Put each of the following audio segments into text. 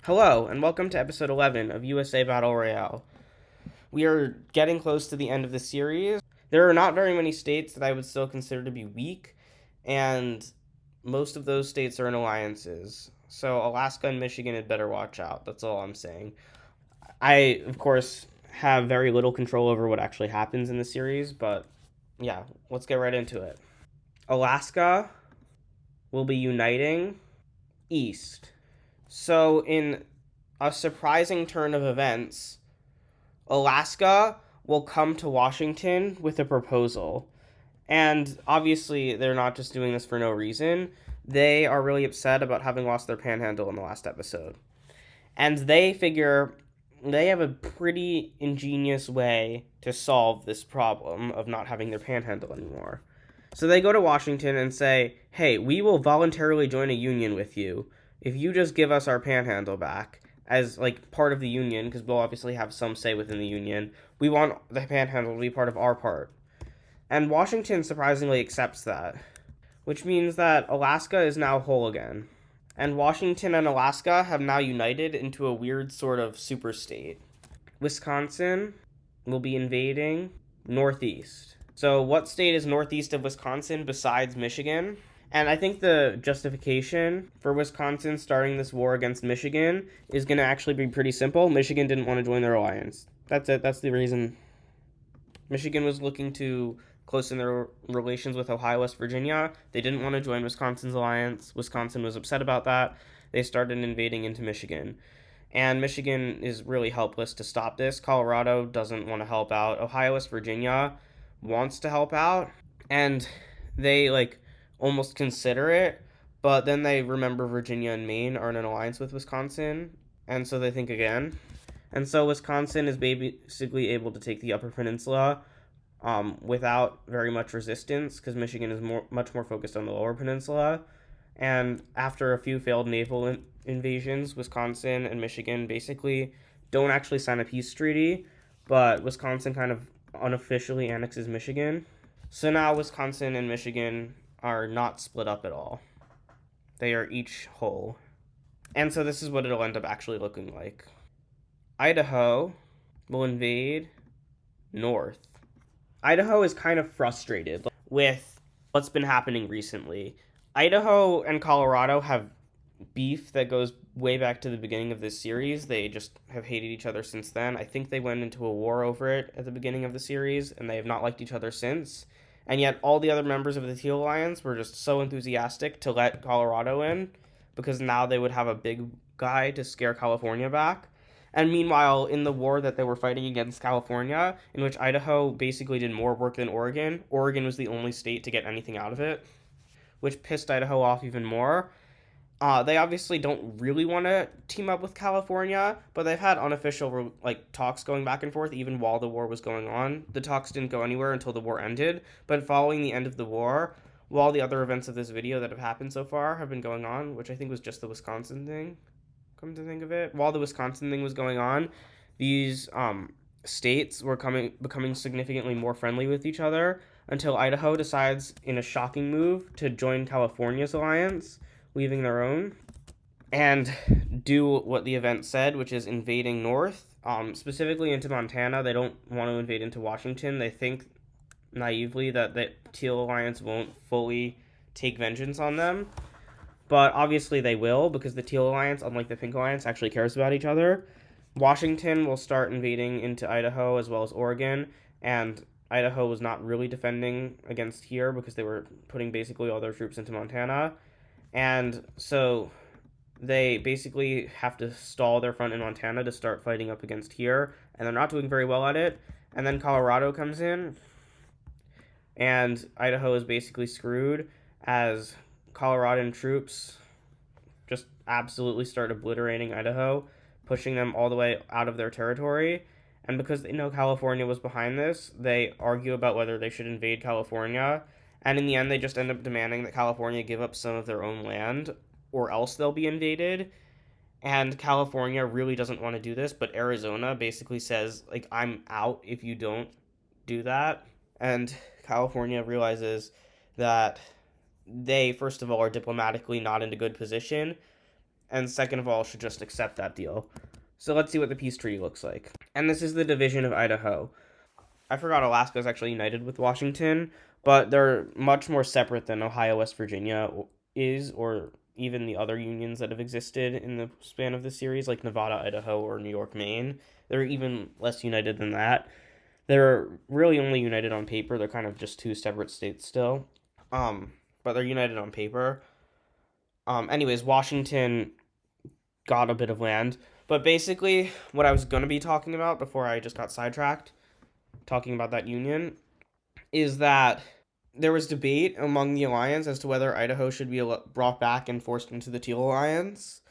Hello, and welcome to episode 11 of USA Battle Royale. We are getting close to the end of the series. There are not very many states that I would still consider to be weak, and most of those states are in alliances. So Alaska and Michigan had better watch out. That's all I'm saying. I, of course, have very little control over what actually happens in the series, but yeah, let's get right into it. Alaska will be uniting east. So, in a surprising turn of events, Alaska will come to Washington with a proposal. And obviously, they're not just doing this for no reason. They are really upset about having lost their panhandle in the last episode. And they figure they have a pretty ingenious way to solve this problem of not having their panhandle anymore. So they go to Washington and say, hey, we will voluntarily join a union with you if you just give us our panhandle back as like part of the union, because we'll obviously have some say within the union. We want the panhandle to be part of our part. And Washington surprisingly accepts that, which means that Alaska is now whole again. And Washington and Alaska have now united into a weird sort of super state. Wisconsin will be invading Northeast. So, what state is northeast of Wisconsin besides Michigan? And I think the justification for Wisconsin starting this war against Michigan is going to actually be pretty simple. Michigan didn't want to join their alliance. That's it. That's the reason. Michigan was looking to closen their relations with Ohio, West Virginia. They didn't want to join Wisconsin's alliance. Wisconsin was upset about that. They started invading into Michigan. And Michigan is really helpless to stop this. Colorado doesn't want to help out. Ohio, West Virginia wants to help out. And they, almost consider it. But then they remember Virginia and Maine are in an alliance with Wisconsin. And so they think again. And so Wisconsin is basically able to take the Upper Peninsula without very much resistance because Michigan is much more focused on the Lower Peninsula. And after a few failed naval invasions, Wisconsin and Michigan basically don't actually sign a peace treaty, but Wisconsin kind of unofficially annexes Michigan. So now Wisconsin and Michigan are not split up at all. They are each whole. And so this is what it'll end up actually looking like. Idaho will invade North. Idaho is kind of frustrated with what's been happening recently. Idaho and Colorado have beef that goes way back to the beginning of this series. They just have hated each other since then. I think they went into a war over it at the beginning of the series, and they have not liked each other since. And yet all the other members of the Teal Alliance were just so enthusiastic to let Colorado in, because now they would have a big guy to scare California back. And meanwhile, in the war that they were fighting against California, in which Idaho basically did more work than Oregon, Oregon was the only state to get anything out of it, which pissed Idaho off even more. They obviously don't really want to team up with California, but they've had unofficial talks going back and forth even while the war was going on. The talks didn't go anywhere until the war ended, but following the end of the war, while the other events of this video that have happened so far have been going on, which I think was just the Wisconsin thing, come to think of it, while the Wisconsin thing was going on, these states were becoming significantly more friendly with each other until Idaho decides, in a shocking move, to join California's alliance, leaving their own, and do what the event said, which is invading north, specifically into Montana. They don't want to invade into Washington. They think naively that the Teal Alliance won't fully take vengeance on them. But obviously they will, because the Teal Alliance, unlike the Pink Alliance, actually cares about each other. Washington will start invading into Idaho as well as Oregon, and Idaho was not really defending against here because they were putting basically all their troops into Montana. And so they basically have to stall their front in Montana to start fighting up against here, and they're not doing very well at it. And then Colorado comes in, and Idaho is basically screwed as Coloradan troops just absolutely start obliterating Idaho, pushing them all the way out of their territory. And because they know California was behind this, they argue about whether they should invade California. And in the end, they just end up demanding that California give up some of their own land, or else they'll be invaded. And California really doesn't want to do this, but Arizona basically says, I'm out if you don't do that. And California realizes that they, first of all, are diplomatically not in a good position, and second of all, should just accept that deal. So let's see what the peace treaty looks like. And this is the division of Idaho. I forgot Alaska is actually united with Washington, but they're much more separate than Ohio, West Virginia is, or even the other unions that have existed in the span of the series, like Nevada, Idaho, or New York, Maine. They're even less united than that. They're really only united on paper. They're kind of just two separate states still. But they're united on paper. Anyways, Washington got a bit of land. But basically, what I was going to be talking about before I just got sidetracked, talking about that union, is that there was debate among the alliance as to whether Idaho should be brought back and forced into the Teal Alliance.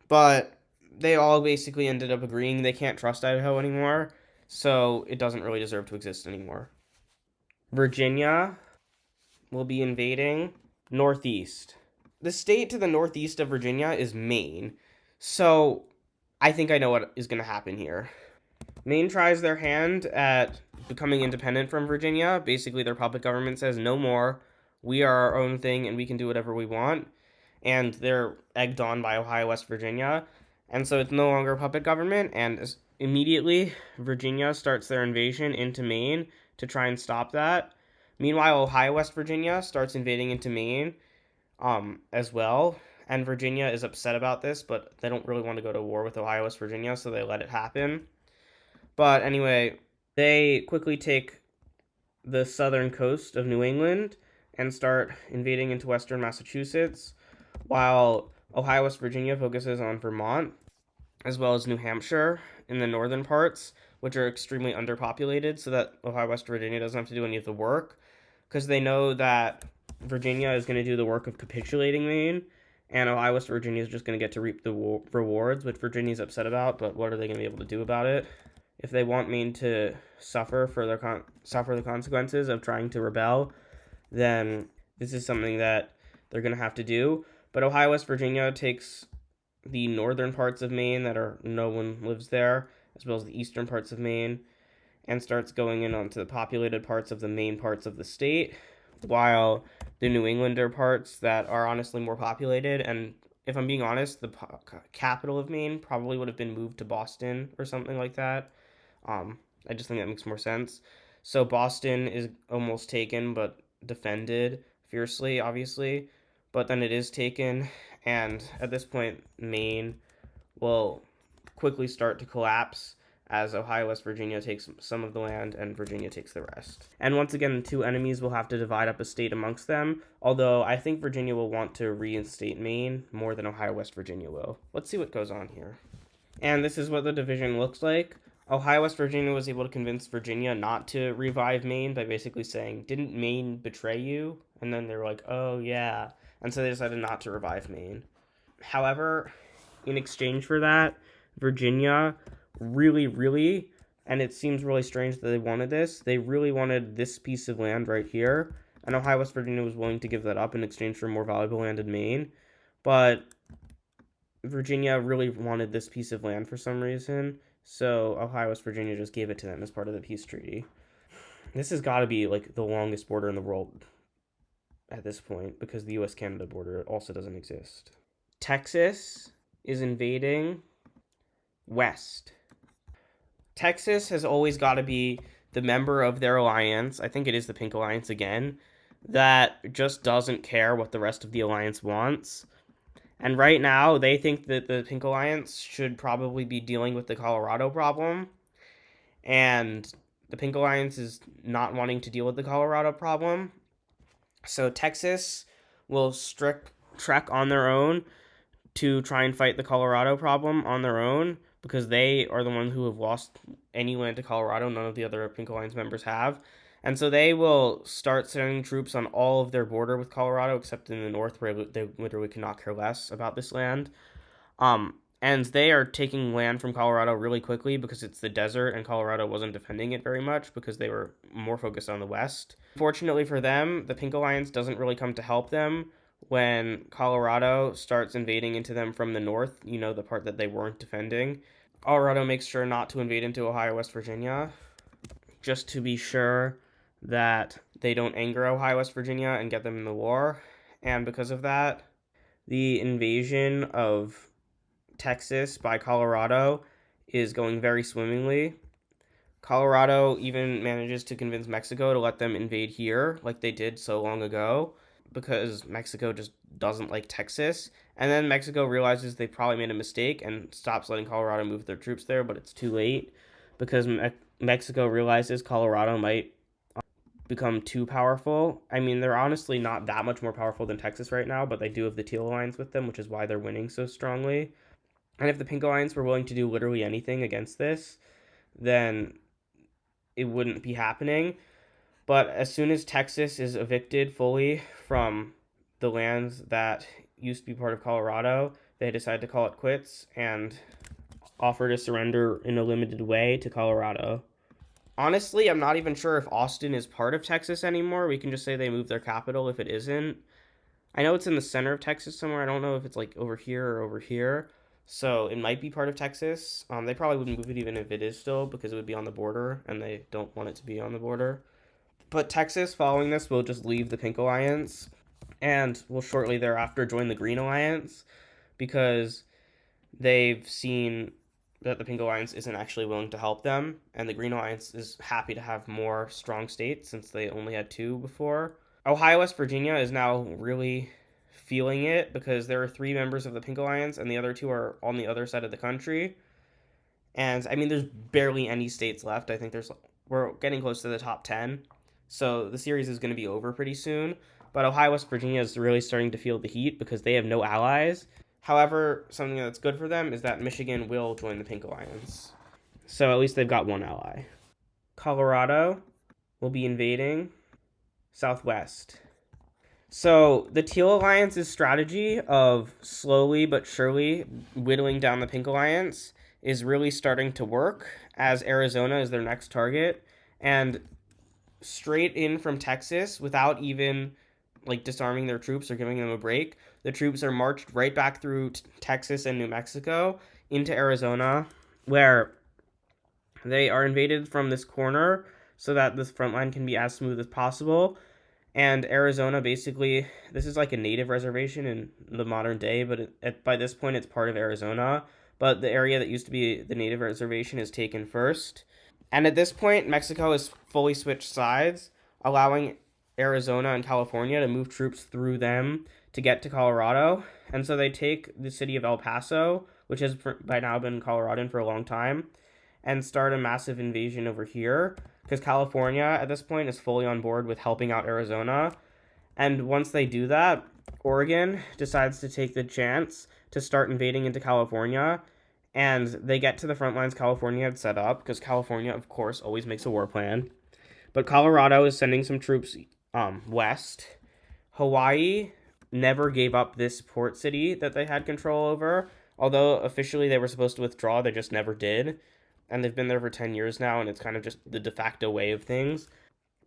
But they all basically ended up agreeing they can't trust Idaho anymore, so it doesn't really deserve to exist anymore. Virginia will be invading Northeast. The state to the northeast of Virginia is Maine, so I think I know what is going to happen here. Maine tries their hand at becoming independent from Virginia. Basically, their puppet government says, no more. We are our own thing and we can do whatever we want. And they're egged on by Ohio, West Virginia. And so it's no longer a puppet government. And immediately, Virginia starts their invasion into Maine to try and stop that. Meanwhile, Ohio, West Virginia starts invading into Maine as well. And Virginia is upset about this, but they don't really want to go to war with Ohio, West Virginia, so they let it happen. But anyway, they quickly take the southern coast of New England and start invading into western Massachusetts, while Ohio, West Virginia focuses on Vermont, as well as New Hampshire in the northern parts, which are extremely underpopulated, so that Ohio, West Virginia doesn't have to do any of the work, because they know that Virginia is going to do the work of capitulating Maine, and Ohio, West Virginia is just going to get to reap the rewards, which Virginia's upset about, but what are they going to be able to do about it? If they want Maine to suffer the consequences of trying to rebel, then this is something that they're going to have to do. But Ohio, West Virginia takes the northern parts of Maine that are no one lives there, as well as the eastern parts of Maine, and starts going in onto the populated parts of the main parts of the state, while the New Englander parts that are honestly more populated, and if I'm being honest, the capital of Maine probably would have been moved to Boston or something like that. I just think that makes more sense. So Boston is almost taken, but defended fiercely, obviously. But then it is taken, and at this point, Maine will quickly start to collapse as Ohio, West Virginia takes some of the land and Virginia takes the rest. And once again, the two enemies will have to divide up a state amongst them, although I think Virginia will want to reinstate Maine more than Ohio, West Virginia will. Let's see what goes on here. And this is what the division looks like. Ohio, West Virginia was able to convince Virginia not to revive Maine by basically saying, didn't Maine betray you? And then they're like, oh yeah. And so they decided not to revive Maine. However, in exchange for that, Virginia really, and it seems really strange that they wanted this, they really wanted this piece of land right here. And Ohio, West Virginia was willing to give that up in exchange for more valuable land in Maine. But Virginia really wanted this piece of land for some reason. So Ohio, West Virginia just gave it to them as part of the peace treaty. This has got to be like the longest border in the world at this point, because the US-Canada border also doesn't exist. Texas is invading west. Texas has always got to be the member of their alliance, I think it is the Pink Alliance again, that just doesn't care what the rest of the alliance wants. And right now, they think that the Pink Alliance should probably be dealing with the Colorado problem. And the Pink Alliance is not wanting to deal with the Colorado problem. So Texas will trek on their own to try and fight the Colorado problem on their own, because they are the ones who have lost any land to Colorado. None of the other Pink Alliance members have. And so they will start sending troops on all of their border with Colorado, except in the north, where they literally could not care less about this land. And they are taking land from Colorado really quickly because it's the desert, and Colorado wasn't defending it very much because they were more focused on the west. Fortunately for them, the Pink Alliance doesn't really come to help them when Colorado starts invading into them from the north, the part that they weren't defending. Colorado makes sure not to invade into Ohio, West Virginia, just to be sure that they don't anger Ohio, West Virginia and get them in the war. And because of that, the invasion of Texas by Colorado is going very swimmingly. Colorado even manages to convince Mexico to let them invade here, like they did so long ago, because Mexico just doesn't like Texas. And then Mexico realizes they probably made a mistake and stops letting Colorado move their troops there, but it's too late because Mexico realizes Colorado might become too powerful. I mean, they're honestly not that much more powerful than Texas right now, but they do have the Teal Alliance with them, which is why they're winning so strongly. And if the Pink Alliance were willing to do literally anything against this, then it wouldn't be happening. But as soon as Texas is evicted fully from the lands that used to be part of Colorado, they decide to call it quits and offer to surrender in a limited way to Colorado. Honestly, I'm not even sure if Austin is part of Texas anymore. We can just say they moved their capital if it isn't. I know it's in the center of Texas somewhere. I don't know if it's like over here or over here. So it might be part of Texas. They probably wouldn't move it even if it is still because it would be on the border and they don't want it to be on the border. But Texas, following this, will just leave the Pink Alliance and will shortly thereafter join the Green Alliance because they've seen that the Pink Alliance isn't actually willing to help them, and the Green Alliance is happy to have more strong states since they only had two before. Ohio, West Virginia is now really feeling it because there are three members of the Pink Alliance and the other two are on the other side of the country. And I mean, there's barely any states left. I think we're getting close to the top 10. So the series is going to be over pretty soon. But Ohio, West Virginia is really starting to feel the heat because they have no allies. However, something that's good for them is that Michigan will join the Pink Alliance. So at least they've got one ally. Colorado will be invading Southwest. So the Teal Alliance's strategy of slowly but surely whittling down the Pink Alliance is really starting to work as Arizona is their next target. And straight in from Texas without even like disarming their troops or giving them a break, the troops are marched right back through Texas and New Mexico into Arizona, where they are invaded from this corner so that this front line can be as smooth as possible. And Arizona, basically, this is like a native reservation in the modern day, but by this point it's part of Arizona. But the area that used to be the native reservation is taken first. And at this point, Mexico has fully switched sides, allowing Arizona and California to move troops through them to get to Colorado. And so they take the city of El Paso, which has by now been Coloradan for a long time, and start a massive invasion over here because California at this point is fully on board with helping out Arizona. And once they do that, Oregon decides to take the chance to start invading into California. And they get to the front lines California had set up because California, of course, always makes a war plan. But Colorado is sending some troops west. Hawaii never gave up this port city that they had control over. Although officially they were supposed to withdraw, they just never did. And they've been there for 10 years now, and it's kind of just the de facto way of things.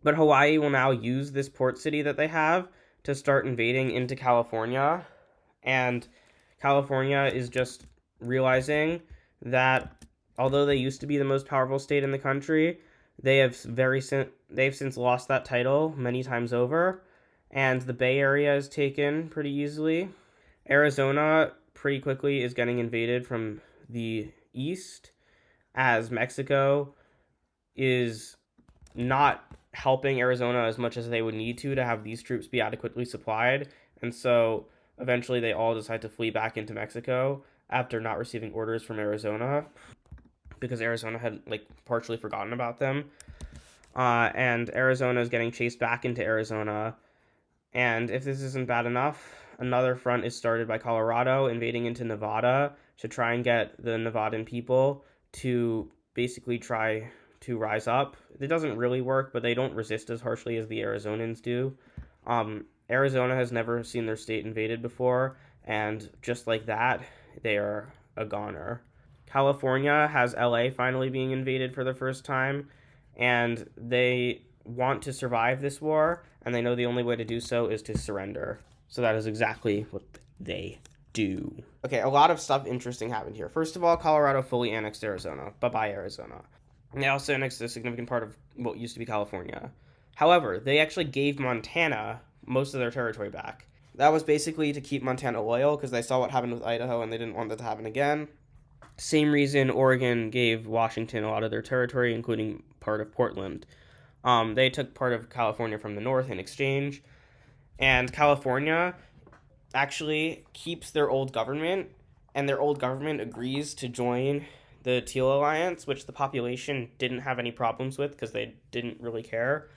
But Hawaii will now use this port city that they have to start invading into California. And California is just realizing that although they used to be the most powerful state in the country, they've since lost that title many times over, and the Bay Area is taken pretty easily. Arizona pretty quickly is getting invaded from the east, as Mexico is not helping Arizona as much as they would need to have these troops be adequately supplied, and so eventually they all decide to flee back into Mexico after not receiving orders from Arizona because Arizona had like partially forgotten about them. And Arizona is getting chased back into Arizona. And if this isn't bad enough, another front is started by Colorado invading into Nevada to try and get the Nevadan people to basically try to rise up. It doesn't really work, but they don't resist as harshly as the Arizonans do. Arizona has never seen their state invaded before, and just like that, they are a goner. California has LA finally being invaded for the first time, and they want to survive this war, and they know the only way to do so is to surrender. So that is exactly what they do. Okay, a lot of stuff interesting happened here. First of all, Colorado fully annexed Arizona. Bye-bye, Arizona. They also annexed a significant part of what used to be California. However, they actually gave Montana most of their territory back. That was basically to keep Montana loyal because they saw what happened with Idaho and they didn't want that to happen again. Same reason Oregon gave Washington a lot of their territory, including part of Portland. They took part of California from the north in exchange, and California actually keeps their old government, and their old government agrees to join the Teal Alliance, which the population didn't have any problems with because they didn't really care.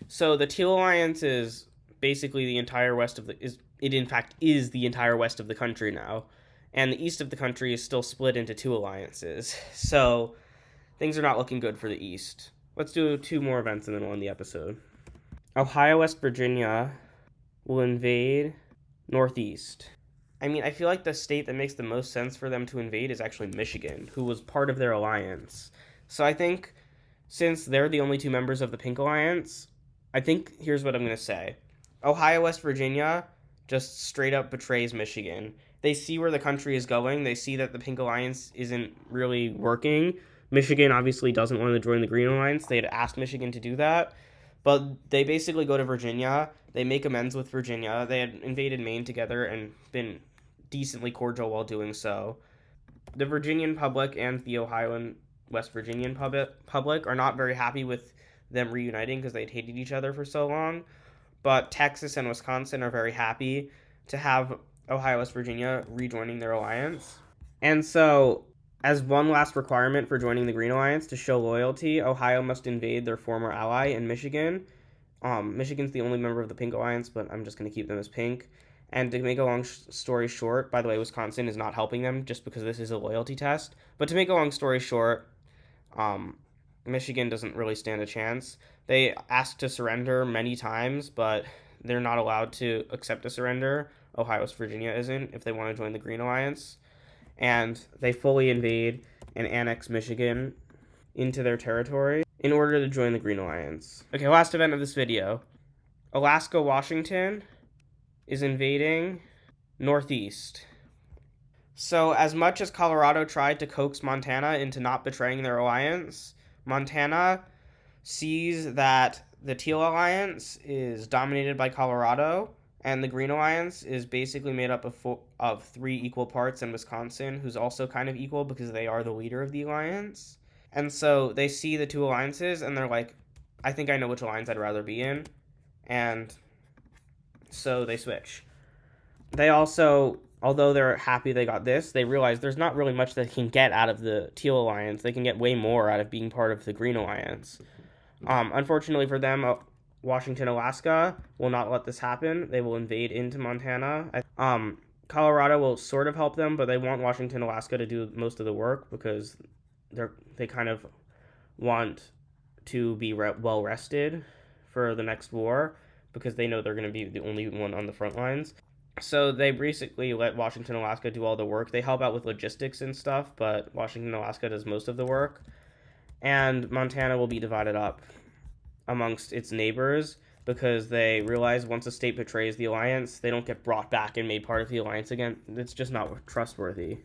So the Teal Alliance is basically the entire west of the is it in fact is the entire west of the country now, and the east of the country is still split into two alliances. So things are not looking good for the east. Let's do two more events and then we'll end the episode. Ohio, West Virginia will invade Northeast. I mean, I feel like the state that makes the most sense for them to invade is actually Michigan, who was part of their alliance. So I think since they're the only two members of the Pink Alliance, I think here's what I'm going to say. Ohio, West Virginia just straight up betrays Michigan. They see where the country is going. They see that the Pink Alliance isn't really working. Michigan obviously doesn't want to join the Green Alliance. They had asked Michigan to do that. But they basically go to Virginia. They make amends with Virginia. They had invaded Maine together and been decently cordial while doing so. The Virginian public and the Ohio and West Virginian public are not very happy with them reuniting because they'd hated each other for so long. But Texas and Wisconsin are very happy to have Ohio, West Virginia rejoining their alliance. And so, as one last requirement for joining the Green Alliance to show loyalty, Ohio must invade their former ally in Michigan. Michigan's the only member of the Pink Alliance, but I'm just going to keep them as pink. And to make a long story short, by the way, Wisconsin is not helping them just because this is a loyalty test. But to make a long story short, Michigan doesn't really stand a chance. They asked to surrender many times, but they're not allowed to accept a surrender. Ohio, West Virginia isn't if they want to join the Green Alliance. And they fully invade and annex Michigan into their territory in order to join the Green Alliance. Okay, last event of this video. Alaska, Washington is invading Northeast. So as much as Colorado tried to coax Montana into not betraying their alliance, Montana sees that the Teal Alliance is dominated by Colorado, and the Green Alliance is basically made up of three equal parts, and Wisconsin, who's also kind of equal because they are the leader of the alliance. And so they see the two alliances, and they're like, I think I know which alliance I'd rather be in. And so they switch. They also, although they're happy they got this, they realize there's not really much they can get out of the Teal Alliance. They can get way more out of being part of the Green Alliance. Unfortunately for them, Washington, Alaska will not let this happen. They will invade into Montana. Colorado will sort of help them, but they want Washington, Alaska to do most of the work because they kind of want to be well rested for the next war because they know they're going to be the only one on the front lines. So they basically let Washington, Alaska do all the work. They help out with logistics and stuff, but Washington, Alaska does most of the work. And Montana will be divided up amongst its neighbors because they realize once a state betrays the alliance, they don't get brought back and made part of the alliance again. It's just not trustworthy.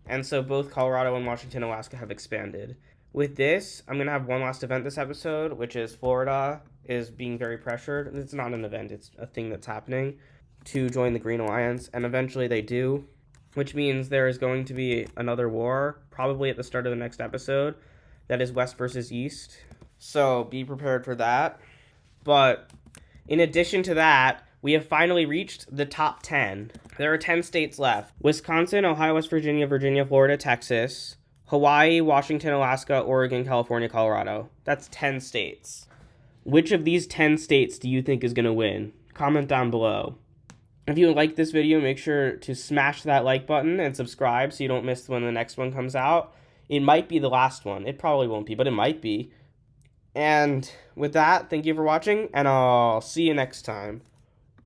And so both Colorado and Washington, Alaska have expanded. With this, I'm going to have one last event this episode, which is Florida is being very pressured. It's not an event, it's a thing that's happening to join the Green Alliance, and eventually they do, which means there is going to be another war, probably at the start of the next episode, that is West versus East. So be prepared for that. But in addition to that, we have finally reached the top 10. There are 10 states left. Wisconsin, Ohio, West Virginia, Virginia, Florida, Texas, Hawaii, Washington, Alaska, Oregon, California, Colorado. That's 10 states. Which of these 10 states do you think is going to win? Comment down below. If you like this video, make sure to smash that like button and subscribe so you don't miss when the next one comes out. It might be the last one. It probably won't be, but it might be. And with that, thank you for watching, and I'll see you next time.